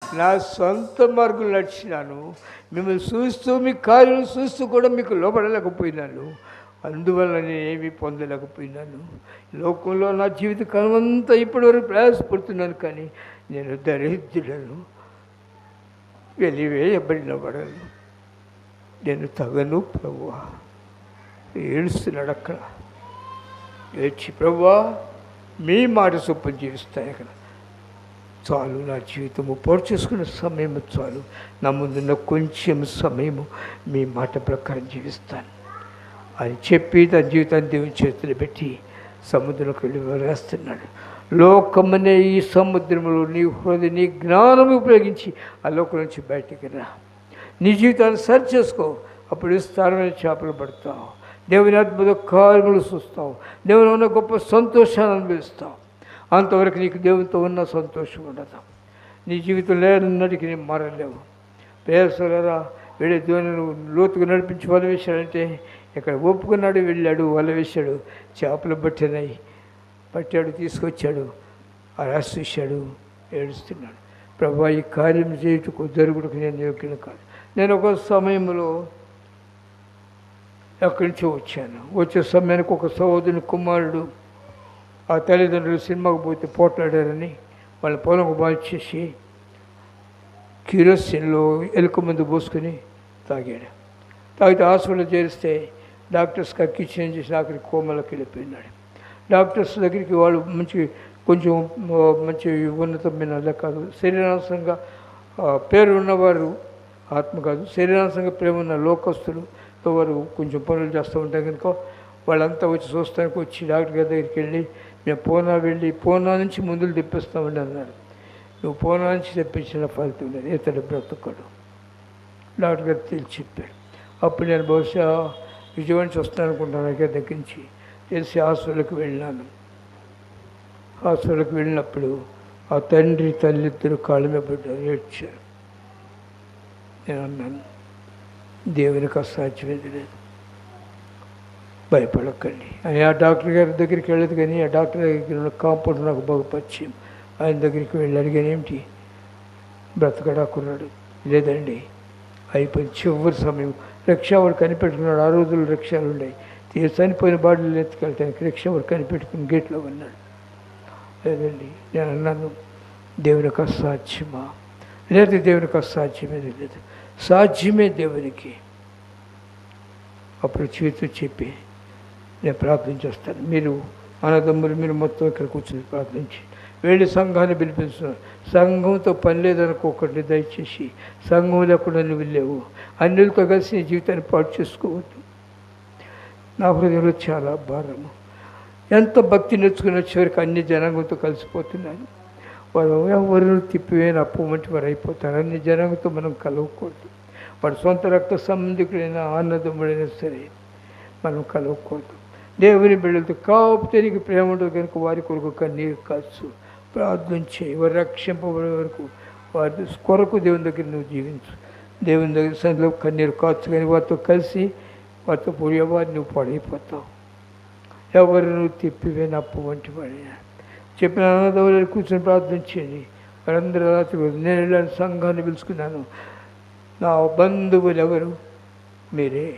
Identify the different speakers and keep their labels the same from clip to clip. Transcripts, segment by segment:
Speaker 1: నా సొంత మార్గం నడిచినాను, మిమ్మల్ని చూస్తూ మీ కార్యం చూస్తూ కూడా మీకు లోపడలేకపోయినాను. అందువల్ల నేనేమీ పొందలేకపోయినాను. లోకంలో నా జీవితకాలం అంతా ఇప్పటివరకు ప్రయాసపడుతున్నాను, కానీ నేను దరిద్రులను, వెలివేయబడిన వాడను. నేను తగను ప్రభువా. ఏడుస్తున్నాడు అక్కడ. ఏడ్చి, ప్రభువా మీ మాట చొప్పున జీవిస్తాయి అక్కడ. చాలు, నా జీవితము పాడు చేసుకున్న సమయం చాలు. నా ముందున్న కొంచెం సమయము మీ మాట ప్రకారం జీవిస్తాను అని చెప్పి తన జీవితాన్ని దేవుని చేతులు పెట్టి సముద్రంలోకి వెళ్ళి వేస్తున్నాడు. లోకమనే ఈ సముద్రంలో నీ హృదయ నీ జ్ఞానం ఉపయోగించి ఆ లోకం నుంచి బయటికి రా. నీ జీవితాన్ని సరి చేసుకో. అప్పుడు విస్తారమైన చేపలు పడతావు, దేవుని అద్భుత కార్యములు చూస్తావు, దేవుని ఉన్న గొప్ప సంతోషాన్ని అనుభవిస్తావు. అంతవరకు నీకు దేవునితో ఉన్న సంతోషం ఉండదు. నీ జీవితం లేనన్నటికీ నేను మారలేవు. పేసలరా వెళ్ళే దేవుని లోతుకు నడిపించి వల వేశాడంటే ఇక్కడ ఒప్పుకున్నాడు, వెళ్ళాడు, వల వేశాడు, చేపలు పట్టాడు, తీసుకొచ్చాడు, ఆ రాసి చూశాడు, ఏడుస్తున్నాడు. ప్రభా ఈ కార్యం చేయుటకు జరుగుటకు నేను యోగ్యుడు కాదు. నేను ఒక సమయంలో ఎక్కడి నుంచో వచ్చే సమయానికి ఒక సహోదరుని కుమారుడు ఆ తల్లిదండ్రులు సినిమాకు పోతే పోట్లాడారని వాళ్ళ పొలం బాల్చేసి కిరోసిన్లో ఎలుక మందు పోసుకొని తాగాడు. తాగితే హాస్పిటల్ చేరిస్తే డాక్టర్స్ కక్కి చేంజ్ చేసి ఆఖరికి కోమలోకి వెళ్ళిపోయినాడు. డాక్టర్స్ దగ్గరికి వాళ్ళు కొంచెం మంచి ఉన్నతమైన కాదు, శరీరాంశంగా పేరు ఉన్నవారు, ఆత్మ కాదు, శరీరాంశంగా ప్రేమ ఉన్న లోకస్తులతో వారు కొంచెం పనులు చేస్తూ ఉంటారు కనుక వాళ్ళంతా వచ్చి చూస్తానికి వచ్చి డాక్టర్ గారి దగ్గరికి వెళ్ళి, మేము పూనా నుంచి మందులు తెప్పిస్తామని అన్నాడు. నువ్వు పూనా నుంచి తెప్పించిన ఫలితం లేదు, ఇతడు బ్రతకడు. డాక్టర్ గారు తెలిసి చెప్పాడు. అప్పుడు నేను బహుశా విజయవాడ నుంచి వస్తాను అనుకుంటాను. దగ్గర నుంచి తెలిసి హాస్పిటల్కి వెళ్ళినాను. హాస్పిటల్కి వెళ్ళినప్పుడు ఆ తండ్రి తల్లిద్దరు కాళ్ళ మీద పడ్డారు, ఏడ్చారు. నేను అన్నాను, దేవునికి అసాధ్యమేది లేదు, భయపడకండి అని ఆ డాక్టర్ గారి దగ్గరికి వెళ్ళదు. కానీ ఆ డాక్టర్ దగ్గర ఉన్న కాంపౌండర్ నాకు బాగా పరిచయం. ఆయన దగ్గరికి వెళ్ళి అడిగాను, ఏమిటి బ్రతకడాకున్నాడు? లేదండి, అయిపోయింది, చివరి సమయం. రిక్షా వాడు కనిపెట్టుకున్నాడు. ఆ రోజుల్లో రిక్షాలు ఉన్నాయి. చనిపోయిన బాడీలు ఎత్తుకెళ్తానికి రిక్షా వాడు కనిపెట్టుకుని గేట్లో ఉన్నాడు. లేదండి. నేను అన్నాను, దేవునికి అసాధ్యమా? లేదు, దేవునికి అసాధ్యమేది లేదు, సాధ్యమే దేవునికి. అప్పుడు చేతు చెప్పి, నేను ప్రార్థన చేస్తాను, మీరు అన్నదమ్ములు మీరు మొత్తం ఇక్కడ కూర్చొని ప్రార్థించి వెళ్ళి సంఘాన్ని పిలిపిస్తున్నారు. సంఘంతో పని లేదనుకోకండి దయచేసి. సంఘం లేకుండా నువ్వు వెళ్ళావు, అన్యులతో కలిసి నీ జీవితాన్ని పాటు చేసుకోవద్దు. నా హృదయంలో చాలా భారము. ఎంత భక్తి నేర్చుకుని వచ్చేవరకు అన్ని జనాంగంతో కలిసిపోతున్నాను. వారు ఎవరిని తిప్పివేని అప్పు వంటి వారు అయిపోతారు. అన్ని జనాంగంతో మనం కలవకూడదు. వాడు సొంత రక్త సంబంధికుడైనా ఆనందముడైనా సరే మనం కలవకూడదు. దేవుని బిడ్డలతో కాకపోతే నీకు ప్రేమ ఉండదు కనుక వారి కొరకు కన్నీరు కాచు, ప్రార్థన చేయి. వారు రక్షింపబడే వరకు వారి కొరకు దేవుని దగ్గర నువ్వు జీవించు. దేవుని దగ్గర సందులో కన్నీరు కాచు. కానీ వారితో కలిసి వారితో పోయే వారిని నువ్వు పాడైపోతావు. ఎవరు నువ్వు తిప్పివేని అప్పు వంటి వాడినా చెప్పిన అన్నదమ్ములు కూర్చొని ప్రార్థన చేయండి. వారందరూ రాత్రి నేను వెళ్ళాను, సంఘాన్ని పిలుచుకున్నాను. నా బంధువులు ఎవరు? మీరే.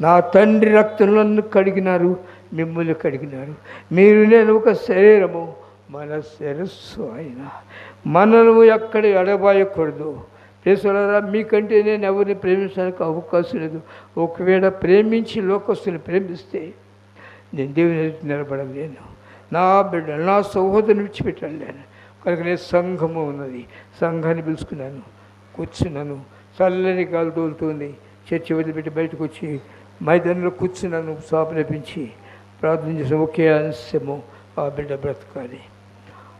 Speaker 1: నా తండ్రి రక్తం నన్ను కడిగినారు, మిమ్మల్ని కడిగినారు. మీరు నేను ఒక శరీరము, మన శిరస్సు ఆయన. మనము ఎక్కడ ఎడబాయకూడదు. ప్రేసులారా, మీకంటే నేను ఎవరిని ప్రేమించడానికి అవకాశం లేదు. ఒకవేళ ప్రేమించి లోకస్తుని ప్రేమిస్తే నేను దేవుని నిలబడలేను. నా బిడ్డ నా సహోదరుని విడిచిపెట్టలేను. కనుక నేను సంఘము ఉన్నది, సంఘాన్ని పిలుచుకున్నాను, కూర్చున్నాను. చల్లని గాలి తోలుతుంది. చర్చి వదిలిపెట్టి బయటకు వచ్చి మైదానంలో కూర్చున్నాను. సాపలేపించి ప్రార్థన చేసిన ఒకే అంశము, ఆ బిడ్డ బ్రతకాలి.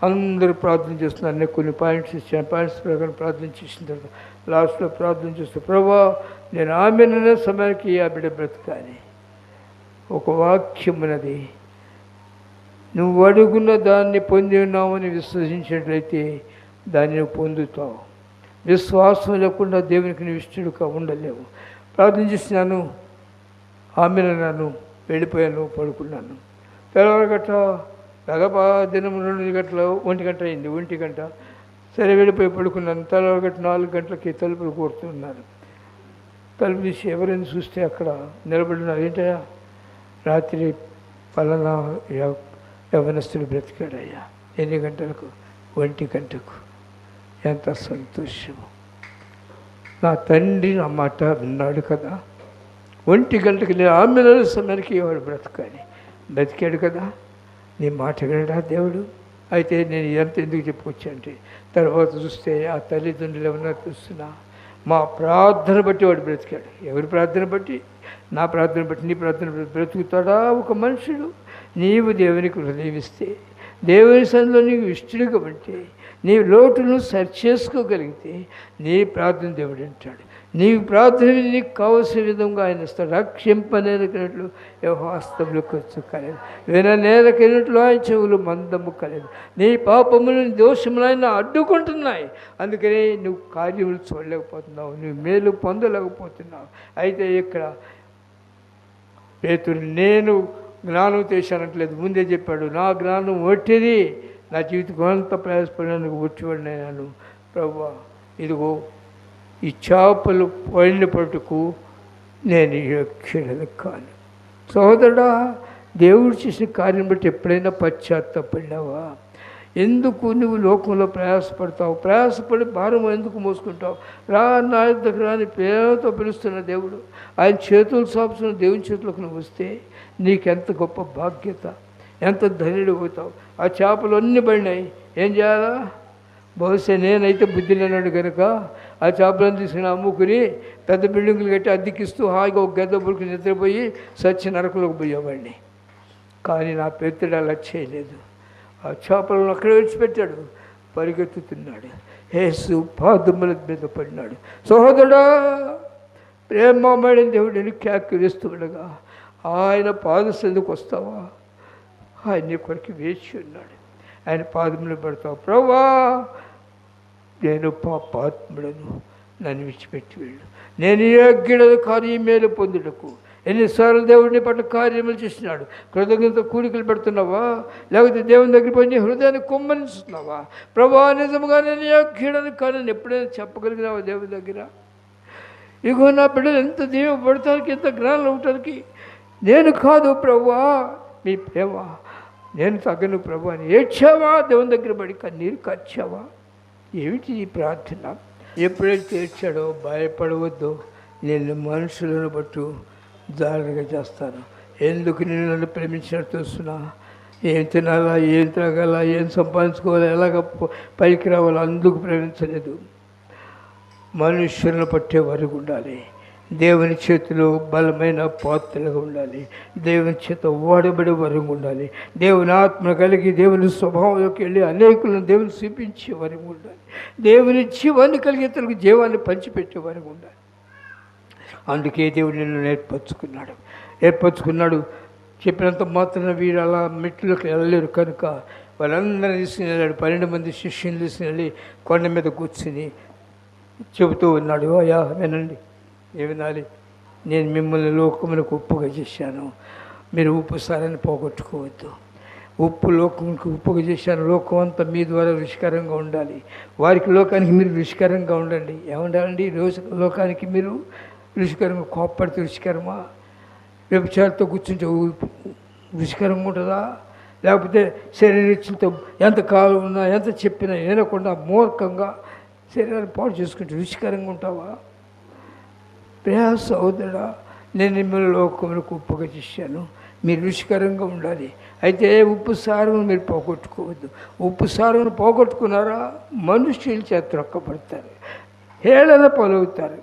Speaker 1: అందరూ ప్రార్థన చేస్తున్నారు. నేను కొన్ని పాయింట్స్ ఇచ్చాను. పాయింట్స్ ప్రకారం ప్రార్థన చేసిన తర్వాత లాస్ట్లో ప్రార్థన చేస్తే, ప్రభా నేను ఆమెనున్న సమయానికి ఆ బిడ్డ బ్రతకాలి. ఒక వాక్యం ఉన్నది, నువ్వు అడుగున్న దాన్ని పొంది ఉన్నామని విశ్వసించినట్లయితే దాన్ని నువ్వు పొందుతావు. విశ్వాసం లేకుండా దేవునికి నువ్వు ఇష్టడుగా ఉండలేవు. ప్రార్థన చేసినాను, ఆమెను వెళ్ళిపోయాను, పడుకున్నాను. తెల్లవారు గట్ట దాదాపు దినం 2 గంటల 1 గంట అయింది. 1 గంట సరే వెళ్ళిపోయి పడుకున్నాను. తెల్లవారుగట్టు 4 గంటలకి తలుపులు కొడుతున్నారు. తలుపు తీసి ఎవరైనా చూస్తే అక్కడ నిలబడినారు. ఏంటయ్యా, రాత్రి పలానా యవనస్తుడు బ్రతికాడయ్యా. ఎన్ని గంటలకు? 1 గంటకు. ఎంత సంతోషము! నా తండ్రి నా మాట విన్నాడు కదా. 1 గంటకి నేను ఆమె సమయానికి వాడు బ్రతికాడు కదా. నీ మాట వినడా దేవుడు? అయితే నేను ఎంత ఎందుకు చెప్పుకొచ్చా అంటే, తర్వాత చూస్తే ఆ తల్లిదండ్రులు ఏమన్నా చూస్తున్నా, మా ప్రార్థన బట్టి వాడు బ్రతికాడు. ఎవరి ప్రార్థన బట్టి? నా ప్రార్థన బట్టి, నీ ప్రార్థన బట్టి బ్రతుకుతాడా ఒక మనుషుడు? నీవు దేవునికి హృదయమిస్తే, దేవుని సన్నిధిలో నీకు ఇష్టడుగా ఉంటే, నీ లోటును సరి చేసుకోగలిగితే నీ ప్రార్థన దేవుడు అంటాడు. నీ ప్రార్థన నీకు కావలసిన విధంగా ఆయన ఇస్తాడు. రక్షింపనేరకినట్లు యెహోవాస్తములు ఖర్చు కాలేదు, విననేరకినట్లు ఆయన చెవులు మందము కాలేదు. నీ పాపములను దోషములు ఆయన అడ్డుకుంటున్నాయి. అందుకని నువ్వు కార్యములు చూడలేకపోతున్నావు, నువ్వు మేలు పొందలేకపోతున్నావు. అయితే ఇక్కడ పేతురు నేను జ్ఞానం తెచ్చానట్లేదు, ముందే చెప్పాడు. నా జ్ఞానం ఒట్టిది, నా జీవితం అంతా ప్రయాసపడినందుకు ఒట్టివాడినాను. ప్రభువా, ఇదిగో ఈ చేపలు పడిన పట్టుకు నేను యోగ్యుడను కాను. సోదరుడా, దేవుడు చేసిన కార్యం బట్టి ఎప్పుడైనా పశ్చాత్తాపడినావా? ఎందుకు నువ్వు లోకంలో ప్రయాసపడతావు? ప్రయాసపడి భారం ఎందుకు మోసుకుంటావు? రా నా దగ్గర అని ప్రేమతో పిలుస్తున్న దేవుడు, ఆయన చేతులు సాపుతున్న దేవుని చేతులకు నువ్వు వస్తే నీకెంత గొప్ప బాధ్యత, ఎంత ధన్యుడు అవుతావు. ఆ చేపలు అన్నీ పడినాయి, ఏం చేయాలా? బహుశా నేనైతే బుద్ధి లేనాడు కనుక ఆ చేపలను తీసుకుని అమ్ముకుని పెద్ద బిల్డింగులు కట్టి అద్దెకిస్తూ హాయిగా ఒక గద్ద పురుకుని నిద్రపోయి సచ్చి నరకలోకి పోయేవాడిని. కానీ నా పెద్దడు అలా చేయలేదు. ఆ చేపలను అక్కడ విడిచిపెట్టాడు, పరిగెత్తుతున్నాడు. యేసు పాదముల మీద పడినాడు. సహోదరుడా, ప్రేమమైన దేవుడిని కేకరిస్తూ ఉండగా ఆయన పాదసందుకు వస్తావా? ఆయన నీ కొరకు వేచి ఉన్నాడు. ఆయన పాదములు పడతావు. ప్రభువా, నేను పాపాత్ముడను, నన్ను విడిచిపెట్టి వెళ్ళు. నేను యోగ్యుడను కాని ఈ మేలు పొందుటకు. ఎన్నిసార్లు దేవుడిని పట్ల కార్యములు చేసినాడు. కృతజ్ఞత కూడికలు పెడుతున్నావా? లేకపోతే దేవుని దగ్గర పోయి నీ హృదయాన్ని కుమ్మరిస్తున్నావా? ప్రభువా, నిజముగా నేను యోగ్యుడను కానీ ఎప్పుడైనా చెప్పగలిగినావా దేవుని దగ్గర? ఇగో నా బిడ్డలు ఎంత దీవపడటానికి, ఎంత జ్ఞానం అవటానికి నేను కాదు ప్రభువా, మీ ప్రేమ, నేను తగ్గను ప్రభు అని ఏడ్చావా? దేవుని దగ్గర పడి కన్నీరు కార్చావా? ఏమిటి ఈ ప్రార్థన? ఎప్పుడైతే ఏడ్చాడో భయపడవద్దు, నేను మనుషులను బట్టు జాగ్రత్తగా చేస్తాను. ఎందుకు నేను నన్ను ప్రేమించినట్టు చూస్తున్నా? ఏం తినాలా, ఏం త్రాగాలా, ఏం సంపాదించుకోవాలా, ఎలాగ పైకి రావాలో అందుకు ప్రేమించలేదు. మనుష్యులను పట్టే వరకు ఉండాలి, దేవుని చేతిలో బలమైన పాత్రలుగా ఉండాలి, దేవుని చేత ఓడబడే వరకు ఉండాలి, దేవుని ఆత్మ కలిగి దేవుని స్వభావంలోకి వెళ్ళి అనేకులను దేవుని చూపించే వరకు ఉండాలి, దేవుని జీవాన్ని కలిగి ఇతరులకు జీవాన్ని పంచిపెట్టే వరకు ఉండాలి. అందుకే దేవుడు నిన్ను ఏర్పరచుకున్నాడు. చెప్పినంత మాత్రం వీరు అలా మెట్లోకి వెళ్ళలేరు కనుక వాళ్ళందరినీ తీసుకుని వెళ్ళాడు. 12 మంది శిష్యుని తీసుకుని వెళ్ళి కొండ మీద కూర్చుని చెబుతూ ఉన్నాడు, అయ్యా వినండి, వినాలి. నేను మిమ్మల్ని లోకములకు ఉప్పుగా చేశాను, మీరు ఉప్పు సారాన్ని పోగొట్టుకోవద్దు. ఉప్పు లోకములకు ఉప్పుగా చేశాను, లోకం అంతా మీ ద్వారా రుచికరంగా ఉండాలి. వారికి లోకానికి మీరు రుచికరంగా ఉండండి. ఏముండాలండి? లోకానికి మీరు రుచికరంగా కోప్పడితే రుచికరమా? వ్యభిచారంతో కూర్చుంటే రుచికరంగా ఉంటుందా? లేకపోతే శరీరచ్చులతో ఎంత కాలం ఉన్నా ఎంత చెప్పినా వినకుండా మూర్ఖంగా శరీరాన్ని పాడు చేసుకుంటే రుచికరంగా ఉంటావా? ప్రియా సహోదరుడా, నేను మిమ్మల్ని లోకములకు ఉప్పుగా చేశాను, మీరు రుచికరంగా ఉండాలి. అయితే ఉప్పు సారును మీరు పోగొట్టుకోవద్దు. ఉప్పు సారును పోగొట్టుకున్నారా మనుష్యుల చేత రొక్కబడతారు, హేళన పాలవుతారు.